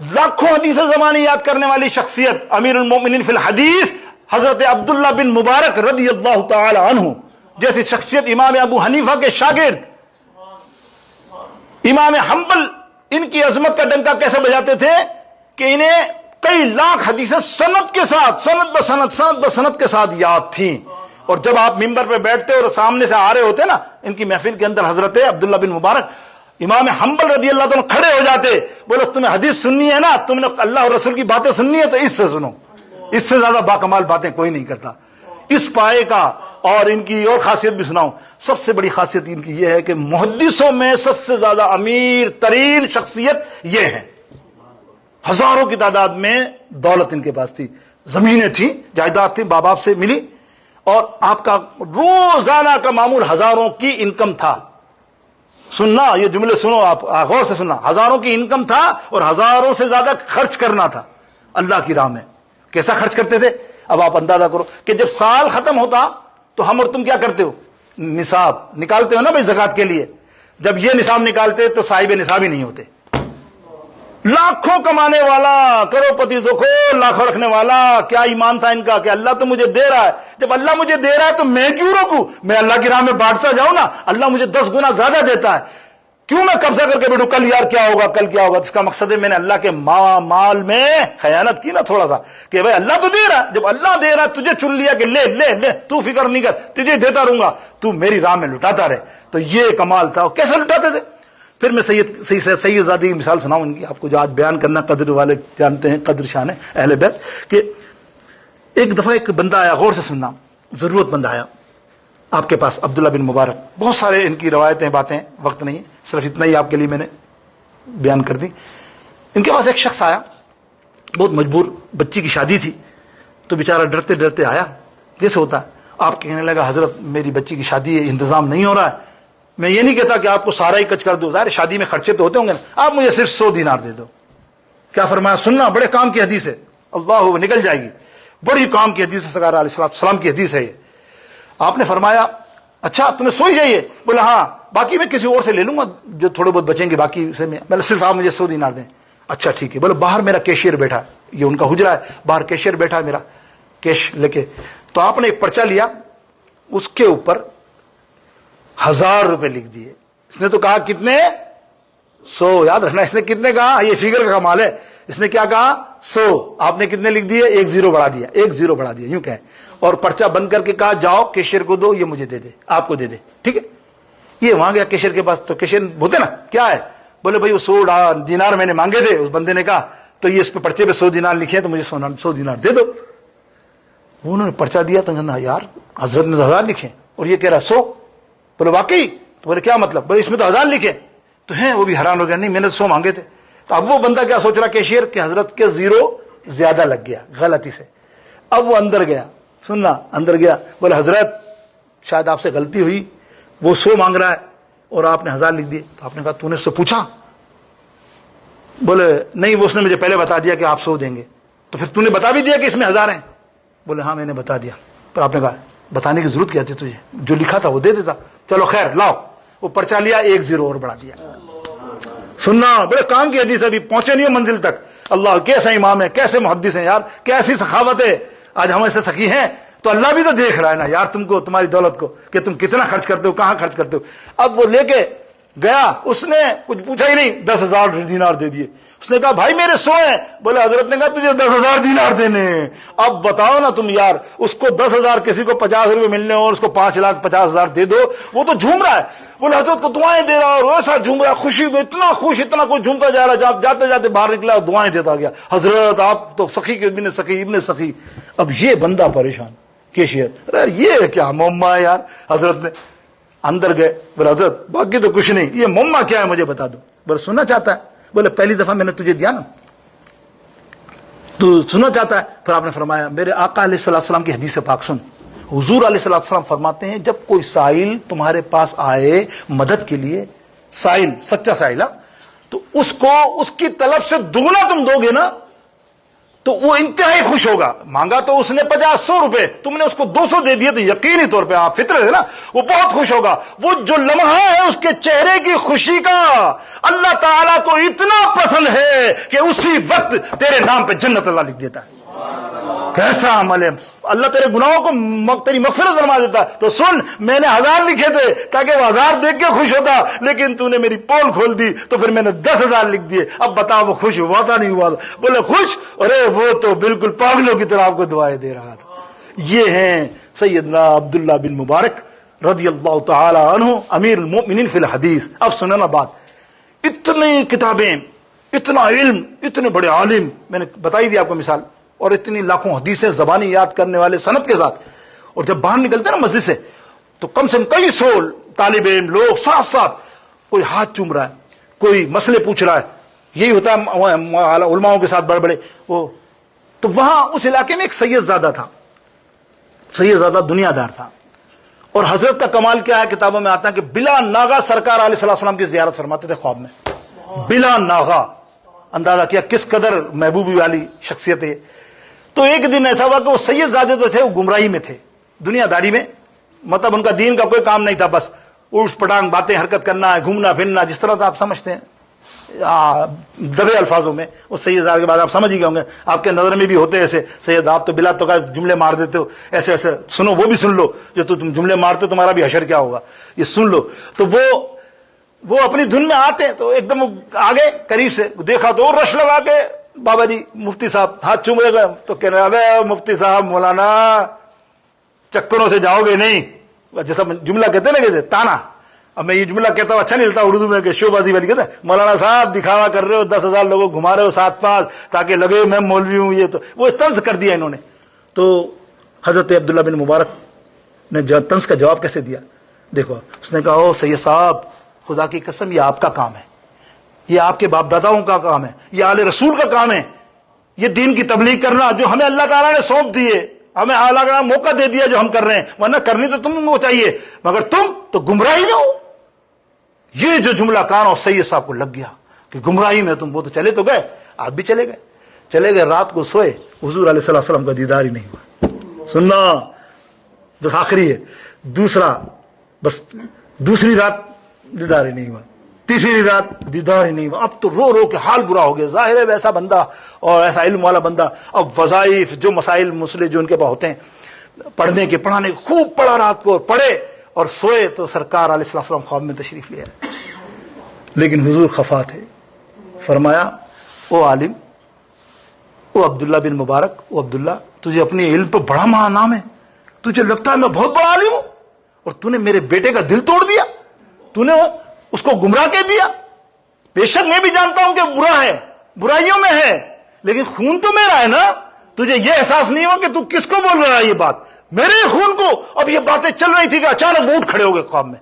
لاکھوں حدیث زمانی یاد کرنے والی شخصیت امیر المومنین فی الحدیث حضرت عبداللہ بن مبارک رضی اللہ تعالی عنہ جیسی شخصیت، امام ابو حنیفہ کے شاگرد امام حنبل، ان کی عظمت کا ڈنکا کیسے بجاتے تھے کہ انہیں کئی لاکھ حدیثیں سند کے ساتھ، سند بسند کے ساتھ یاد تھیں. اور جب آپ ممبر پہ بیٹھتے اور سامنے سے آ رہے ہوتے نا ان کی محفل کے اندر، حضرت عبداللہ بن مبارک امام حنبل رضی اللہ عنہ کھڑے ہو جاتے، بولو تمہیں حدیث سننی ہے نا، تم نے اللہ اور رسول کی باتیں سننی ہے تو اس سے سنو، اس سے زیادہ باکمال باتیں کوئی نہیں کرتا. اس پائے کا اور ان کی اور خاصیت بھی سناؤں. سب سے بڑی خاصیت ان کی یہ ہے کہ محدثوں میں سب سے زیادہ امیر ترین شخصیت یہ ہے. ہزاروں کی تعداد میں دولت ان کے پاس تھی، زمینیں تھیں، جائیداد تھی، باپ باپ سے ملی، اور آپ کا روزانہ کا معمول ہزاروں کی انکم تھا. سننا، یہ جملے سنو آپ غور سے سننا، ہزاروں کی انکم تھا اور ہزاروں سے زیادہ خرچ کرنا تھا اللہ کی راہ میں. کیسا خرچ کرتے تھے اب آپ اندازہ کرو کہ جب سال ختم ہوتا تو ہم اور تم کیا کرتے ہو، نصاب نکالتے ہو نا بھائی زکوٰۃ کے لیے. جب یہ نصاب نکالتے تو صاحب نصاب ہی نہیں ہوتے. لاکھوں کمانے والا، کروڑپتی دیکھو، لاکھوں رکھنے والا، کیا ایمان تھا ان کا کہ اللہ تو مجھے دے رہا ہے، جب اللہ مجھے دے رہا ہے تو میں کیوں روکوں، میں اللہ کی راہ میں بانٹتا جاؤں نا، اللہ مجھے 10 گنا زیادہ دیتا ہے، کیوں میں قبضہ کر کے بیٹھوں، کل یار کیا ہوگا، کل کیا ہوگا. اس کا مقصد ہے میں نے اللہ کے مال میں خیانت کی نا تھوڑا سا، کہ بھائی اللہ تو دے رہا ہے، جب اللہ دے رہا ہے تجھے چن لیا کہ لے لے لے، تو فکر نہیں کر، تجھے دیتا رہوں گا، تو میری راہ میں لٹاتا رہے. تو یہ کمال تھا. کیسے لٹاتے تھے؟ پھر میں سید زادی کی مثال سناؤں ان کی، آپ کو جو آج بیان کرنا قدر والے جانتے ہیں، قدر شان ہے اہل بیت. کہ ایک دفعہ ایک بندہ آیا، غور سے سننا، ضرورت مند آیا آپ کے پاس، عبداللہ بن مبارک. بہت سارے ان کی روایتیں، باتیں، وقت نہیں ہے، صرف اتنا ہی آپ کے لیے میں نے بیان کر دی. ان کے پاس ایک شخص آیا، بہت مجبور، بچی کی شادی تھی، تو بیچارہ ڈرتے ڈرتے آیا، جیسے ہوتا ہے. آپ کہنے لگا حضرت میری بچی کی شادی ہے، انتظام نہیں ہو رہا ہے، میں یہ نہیں کہتا کہ آپ کو سارا ہی کچ کر دو، ظاہر شادی میں خرچے تو ہوتے ہوں گے نا، آپ مجھے صرف 100 دینار دے دو. کیا فرمایا؟ سننا، بڑے کام کی حدیث ہے، اللہ نکل جائے گی، بڑی کام کی حدیث ہے، سرکار علیہ السلام کی حدیث ہے یہ. آپ نے فرمایا اچھا تمہیں 100 ہی چاہیے؟ بولا ہاں، باقی میں کسی اور سے لے لوں گا، جو تھوڑے بہت بچیں گے باقی سے میں صرف آپ مجھے 100 دینار دیں. اچھا ٹھیک ہے. بولے باہر میرا کیشیئر بیٹھا ہے، یہ ان کا حجرہ ہے، باہر کیشیئر بیٹھا ہے میرا، کیش لے کے. تو آپ نے ایک پرچہ لیا، اس کے اوپر 1000 روپے لکھ دیے. اس نے تو کہا کتنے؟ 100. یاد رکھنا، اس نے کتنے کہا، یہ فگر کا کمال ہے. اس نے کیا کہا؟ 100. آپ نے کتنے لکھ دیے؟ 1 0 بڑھا دیا، 1 0 بڑھا دیا، یوں کہیں. اور پرچہ بند کر کے کہا جاؤ کیشیئر کو دو، یہ مجھے دے دے، آپ کو دے دے. ٹھیک ہے. یہ وہاں گیا کیشیئر کے پاس، تو کیشیئر ہوتے نا، کیا ہے؟ بولے بھائی وہ 100 دینار میں نے مانگے تھے. اس بندے نے کہا تو یہ اس پہ پرچے پہ 100 دینار لکھے ہیں، تو مجھے 100 دینار دے دو. انہوں نے پرچہ دیا تو کہا یار حضرت نے 1000 لکھے اور یہ کہہ رہا 100. بولے واقعی؟ تو بولے کیا مطلب؟ بولے اس میں تو 1000 لکھے تو ہیں. وہ بھی حیران ہو گیا، نہیں میں نے 100 مانگے تھے. تو اب وہ بندہ کیا سوچ رہا کیشیئر کہ حضرت کے 0 زیادہ لگ گیا غلطی سے. اب وہ اندر گیا، سننا، اندر گیا، بولے حضرت شاید آپ سے غلطی ہوئی، وہ 100 مانگ رہا ہے اور آپ نے 1000 لکھ دیے. تو آپ نے کہا تو نے اس سے پوچھا؟ بولے نہیں، وہ اس نے مجھے پہلے بتا دیا کہ آپ 100 دیں گے. تو پھر تو نے بتا بھی دیا کہ اس میں 1000 ہیں؟ بولے ہاں میں نے بتا دیا. پر آپ نے کہا بتانے کی ضرورت کیا تھی تجھے، جو لکھا تھا وہ دے دیتا. چلو خیر لاؤ. وہ پرچہ لیا، 1 0 اور بڑھا دیا. سننا، بڑے کام کی حدیث، ابھی پہنچے نہیں ہو منزل تک. اللہ کیسا امام ہے، کیسے محدث ہیں یار، کیسی سخاوت ہے. آج ہم ایسے سخی ہیں تو اللہ بھی تو دیکھ رہا ہے نا یار تم کو، تمہاری دولت کو، کہ تم کتنا خرچ کرتے ہو، کہاں خرچ کرتے ہو. اب وہ لے کے گیا، اس نے کچھ پوچھا ہی نہیں، 10,000 دینار دے دیے. اس نے کہا بھائی میرے 100 ہیں. بولے حضرت نے کہا تجھے 10,000 دینار دینے. اب بتاؤ نا تم یار، اس کو 10,000 کسی کو 50 روپے ملنے اور اس کو 5,50,000 دے دو، وہ تو جھوم رہا ہے. بولے حضرت کو دعائیں دے رہا اور ویسا جھوم رہا ہے، خوشی میں اتنا خوش، اتنا کچھ جھومتا جا رہا ہے. جاتے جاتے باہر نکلا اور دعائیں دیتا گیا، حضرت آپ تو سخی کے ابن سخی. اب یہ بندہ پریشان، کیشیئر، ارے یہ کیا معمہ ہے یار. حضرت نے اندر گئے، بولے حضرت باقی تو کچھ نہیں، یہ معمہ کیا ہے مجھے بتا دو. بولے سننا چاہتا ہے؟ بولے پہلی دفعہ میں نے تجھے دیا نا تو سننا چاہتا ہے. پھر آپ نے فرمایا میرے آقا علیہ السلام کی حدیث پاک سن. حضور علیہ السلام فرماتے ہیں جب کوئی سائل تمہارے پاس آئے مدد کے لیے، سائل سچا سائل، تو اس کو اس کی طلب سے دگنا تم دو گے نا تو وہ انتہائی خوش ہوگا. مانگا تو اس نے 50-100 روپے, تم نے اس کو 200 دے دیے تو یقینی طور پہ آپ فطرت ہے نا, وہ بہت خوش ہوگا. وہ جو لمحہ ہے اس کے چہرے کی خوشی کا اللہ تعالیٰ کو اتنا پسند ہے کہ اسی وقت تیرے نام پہ جنت اللہ لکھ دیتا ہے. کیسا عمل ہے, اللہ تیرے گناہوں کو تیری مغفرت فرما دیتا. تو سن, میں نے 1000 لکھے تھے تاکہ وہ 1000 دیکھ کے خوش ہوتا, لیکن تو نے میری پول کھول دی تو پھر میں نے 10,000 لکھ دیے. اب بتا وہ خوش ہوا تھا نہیں ہوا تھا؟ بولے خوش, ارے وہ تو بالکل پاگلوں کی طرح آپ کو دعائیں دے رہا تھا. یہ ہیں سیدنا عبداللہ بن مبارک رضی اللہ تعالی عنہ امیر المؤمنین فی الحدیث. اب سننا بات, اتنی کتابیں, اتنا علم, اتنے بڑے عالم, میں نے بتائی دی آپ کو مثال, اور اتنی لاکھوں حدیثیں زبانی یاد کرنے والے سند کے ساتھ. اور جب باہر نکلتے ہیں نا مسجد سے تو کم سے کم کئی 100 طالب علم لوگ ساتھ ساتھ, کوئی ہاتھ چوم رہا ہے, کوئی مسئلے پوچھ رہا ہے. یہی ہوتا ہے علماؤں کے ساتھ بڑے بڑے وہ. تو وہاں اس علاقے میں ایک سید زادہ تھا, سید زادہ دنیا دار تھا. اور حضرت کا کمال کیا ہے, کتابوں میں آتا ہے کہ بلا ناغا سرکار علیہ السلام کی زیارت فرماتے تھے خواب میں, بلا ناغا. اندازہ کیا کس قدر محبوبی والی شخصیت ہے. تو ایک دن ایسا ہوا کہ وہ سید زادے تو تھے, وہ گمراہی میں تھے, دنیا داری میں, مطلب ان کا دین کا کوئی کام نہیں تھا, بس اڑس پٹانگ باتیں حرکت کرنا, گھومنا پھرنا, جس طرح سے آپ سمجھتے ہیں دبے الفاظوں میں. وہ سید زادے کے بعد آپ سمجھ ہی گئے ہوں گے, آپ کے نظر میں بھی ہوتے ایسے سید, آپ تو بلا تو جملے مار دیتے ہو ایسے ایسے. سنو, وہ بھی سن لو, جو تم جملے مارتے تمہارا بھی حشر کیا ہوگا, یہ سن لو. تو وہ اپنی دھن میں آتے, تو ایک دم آگے قریب سے دیکھا تو رش لگا کے, بابا جی مفتی صاحب ہاتھ چومے گئے. تو کہنے لگا, مفتی صاحب مولانا چکروں سے جاؤ گے نہیں, جیسا جملہ کہتے نا کہ تانا. اب میں یہ جملہ کہتا ہوں, اچھا نہیں لگتا اردو میں کہ شو بازی والی کہتے ہیں, مولانا صاحب دکھاوا کر رہے ہو, 10,000 لوگوں گھما رہے ہو ساتھ پاس تاکہ لگے میں مولوی ہوں. یہ تو وہ طنز کر دیا انہوں نے. تو حضرت عبداللہ بن مبارک نے طنز کا جواب کیسے دیا دیکھو. اس نے کہا, او سید صاحب خدا کی قسم یہ آپ کا کام ہے, یہ آپ کے باپ داداؤں کا کام ہے, یہ آل رسول کا کام ہے, یہ دین کی تبلیغ کرنا جو ہمیں اللہ تعالیٰ نے سونپ دیے, ہمیں اللہ تعالیٰ نے موقع دے دیا جو ہم کر رہے ہیں, ورنہ کرنی تو تم کو چاہیے, مگر تم تو گمراہی میں ہو. یہ جو جملہ کان اور سید صاحب کو لگ گیا کہ گمراہی میں تم. وہ تو چلے تو گئے, آپ بھی چلے گئے, رات کو سوئے, حضور علیہ السلام کا دیدار ہی نہیں ہوا. سننا بس آخری ہے, دوسری رات دیدار ہی نہیں ہوا, تیسری رات دیدار ہی نہیں ہوا. اب تو رو کے حال برا ہو گیا. ظاہر ہے ویسا بندہ اور ایسا علم والا بندہ, اب وظائف جو مسائل مسئلے جو ان کے پاس ہوتے ہیں پڑھنے کے خوب پڑھا, رات کو پڑھے اور سوئے تو سرکار علیہ السلام خواب میں تشریف لے آئے. لیکن حضور خفا تھے. فرمایا, او عالم, او عبداللہ بن مبارک, او عبداللہ تجھے اپنے علم پہ بڑا نام ہے, تجھے لگتا ہے میں بہت بڑا عالم ہوں, اور تو نے میرے بیٹے کا دل توڑ دیا, تو نے اس کو گمراہ کہہ دیا. بے شک میں بھی جانتا ہوں کہ برا ہے, برائیوں میں ہے, لیکن خون تو میرا ہے نا. تجھے یہ احساس نہیں ہوا کہ تو کس کو بول رہا ہے یہ بات, میرے خون کو. اب یہ باتیں چل رہی تھی کہ اچانک اٹھ کھڑے ہو گئے خواب میں.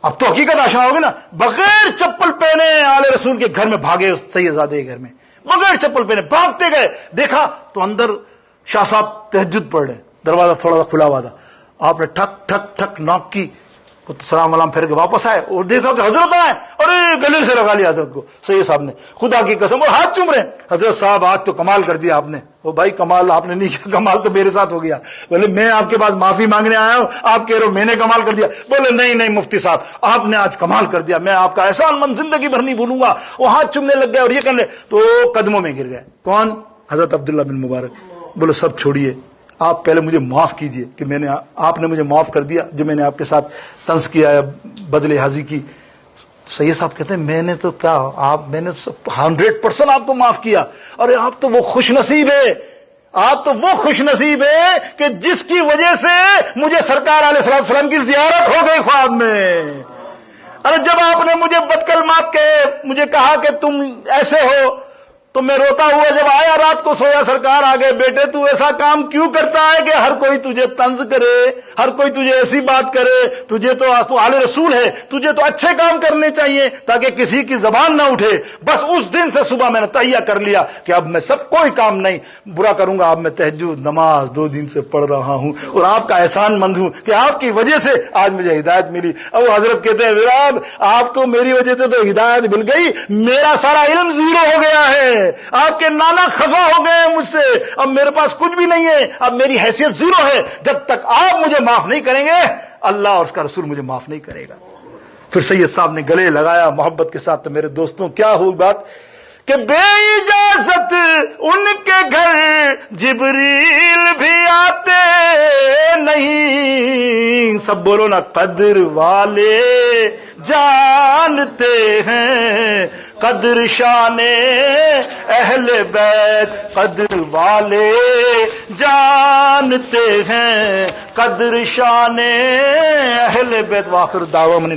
اب تو حقیقت آشنا ہوگی نا. بغیر چپل پہنے آل رسول کے گھر میں بھاگے, سید زادے کے گھر میں بغیر چپل پہنے بھاگتے گئے. دیکھا تو اندر شاہ صاحب تہجد پڑھ رہے, دروازہ تھوڑا سا کھلا ہوا تھا. آپ نے ٹھک ٹھک ٹھک ناک کی, سلام علام پھر کے واپس آئے اور دیکھا کہ حضرت آئے, اور گلے سے لگا لیا حضرت کو. سید صاحب نے خدا کی قسم, اور ہاتھ چوم رہے ہیں. حضرت صاحب آج تو کمال کر دیا آپ نے. وہ بھائی کمال آپ نے نہیں کیا, کمال تو میرے ساتھ ہو گیا. بولے میں آپ کے پاس معافی مانگنے آیا ہوں, آپ کہہ رہے ہو میں نے کمال کر دیا. بولے نہیں مفتی صاحب آپ نے آج کمال کر دیا, میں آپ کا احسان من زندگی بھر نہیں بھولوں گا. وہ ہاتھ چومنے لگ گئے اور یہ کرنے, تو قدموں میں گر گئے. کون؟ حضرت عبداللہ بن مبارک. بولے سب چھوڑیے, آپ پہلے مجھے معاف کیجئے کہ آپ نے مجھے معاف کر دیا جو میں نے آپ کے ساتھ طنز کیا ہے, بدلے حاضی کی. سید صاحب کہتے ہیں میں نے تو کیا, میں نے 100% آپ کو معاف کیا. ارے آپ تو وہ خوش نصیب ہے, آپ تو وہ خوش نصیب ہے کہ جس کی وجہ سے مجھے سرکار علیہ السلام کی زیارت ہو گئی خواب میں. ارے جب آپ نے مجھے بدکلمات کہے, مجھے کہا کہ تم ایسے ہو, تو میں روتا ہوا جب آیا رات کو سویا, سرکار آ گئے, بیٹے تو ایسا کام کیوں کرتا ہے کہ ہر کوئی تجھے طنز کرے, ہر کوئی تجھے ایسی بات کرے, تو آل رسول ہے, تجھے تو اچھے کام کرنے چاہیے تاکہ کسی کی زبان نہ اٹھے. بس اس دن سے صبح میں نے تہیہ کر لیا کہ اب میں کوئی کام نہیں برا کروں گا. اب میں تہجد نماز 2 دن سے پڑھ رہا ہوں اور آپ کا احسان مند ہوں کہ آپ کی وجہ سے آج مجھے ہدایت ملی. اب حضرت کہتے ہیں آپ کو میری وجہ سے تو ہدایت مل گئی, میرا سارا علم زیرو ہو گیا ہے. ہے, آپ کے نانا خفا ہو گئے ہیں مجھ سے, اب میرے پاس کچھ بھی نہیں ہے, اب میری حیثیت زیرو ہے, جب تک آپ مجھے معاف نہیں کریں گے اللہ اور اس کا رسول مجھے معاف نہیں کرے گا. پھر سید صاحب نے گلے لگایا محبت کے ساتھ. تو میرے دوستوں کیا ہوئی بات کہ بے اجازت ان کے گھر جبریل بھی آتے نہیں. سب بولو نا, قدر والے جانتے ہیں قدر شان اہل بیت, قدر والے جانتے ہیں قدر شان اہل بیت. وآخر دعوانا